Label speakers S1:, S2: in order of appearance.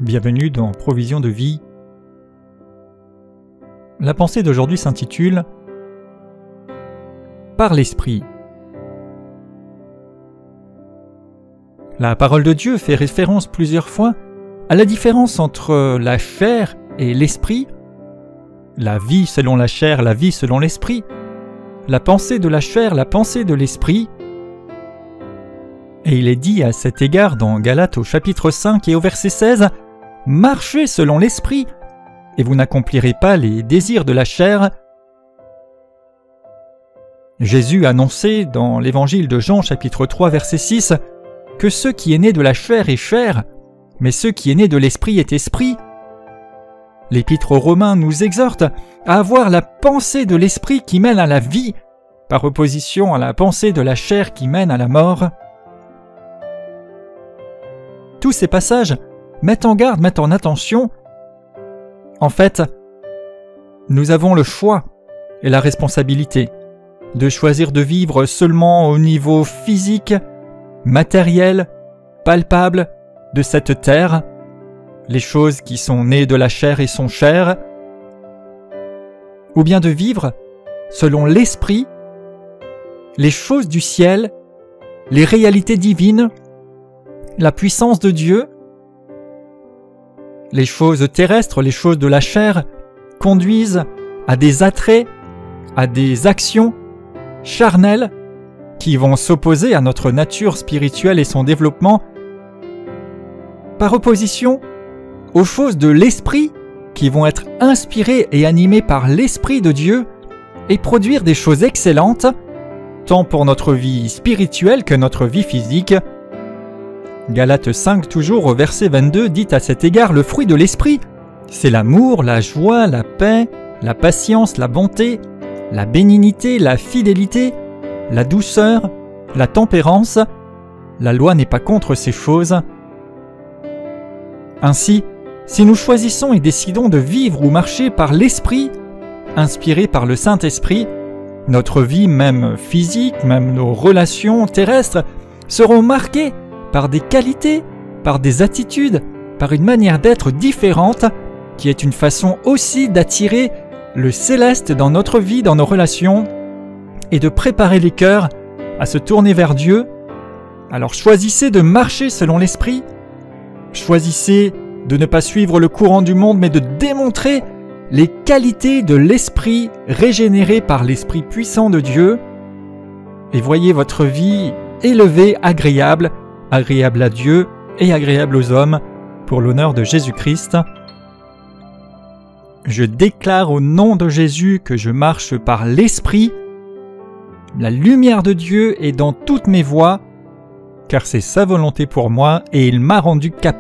S1: Bienvenue dans Provision de vie. La pensée d'aujourd'hui s'intitule « Par l'Esprit ». La parole de Dieu fait référence plusieurs fois à la différence entre la chair et l'esprit, la vie selon la chair, la vie selon l'esprit, la pensée de la chair, la pensée de l'esprit. Et il est dit à cet égard dans Galates au chapitre 5 et au verset 16 « Marchez selon l'esprit, et vous n'accomplirez pas les désirs de la chair. » Jésus annonçait dans l'évangile de Jean chapitre 3 verset 6 que ce qui est né de la chair est chair, mais ce qui est né de l'esprit est esprit. L'Épître aux Romains nous exhorte à avoir la pensée de l'esprit qui mène à la vie, par opposition à la pensée de la chair qui mène à la mort. Tous ces passages mettent en garde, mettent en attention. En fait, nous avons le choix et la responsabilité de choisir de vivre seulement au niveau physique, matériel, palpable de cette terre, les choses qui sont nées de la chair et sont chères, ou bien de vivre selon l'esprit, les choses du ciel, les réalités divines, la puissance de Dieu. Les choses terrestres, les choses de la chair, conduisent à des attraits, à des actions charnelles qui vont s'opposer à notre nature spirituelle et son développement, par opposition aux choses de l'esprit qui vont être inspirées et animées par l'Esprit de Dieu et produire des choses excellentes, tant pour notre vie spirituelle que notre vie physique. Galates 5 toujours au verset 22 dit à cet égard le fruit de l'esprit, c'est l'amour, la joie, la paix, la patience, la bonté, la bénignité, la fidélité, la douceur, la tempérance. La loi n'est pas contre ces choses. Ainsi, si nous choisissons et décidons de vivre ou marcher par l'esprit, inspiré par le Saint-Esprit, notre vie, même physique, même nos relations terrestres, seront marquées par des qualités, par des attitudes, par une manière d'être différente, qui est une façon aussi d'attirer le céleste dans notre vie, dans nos relations, et de préparer les cœurs à se tourner vers Dieu. Alors choisissez de marcher selon l'Esprit, choisissez de ne pas suivre le courant du monde, mais de démontrer les qualités de l'Esprit régénéré par l'Esprit puissant de Dieu, et voyez votre vie élevée, agréable à Dieu et agréable aux hommes, pour l'honneur de Jésus-Christ. Je déclare au nom de Jésus que je marche par l'Esprit. La lumière de Dieu est dans toutes mes voies, car c'est sa volonté pour moi et il m'a rendu capable.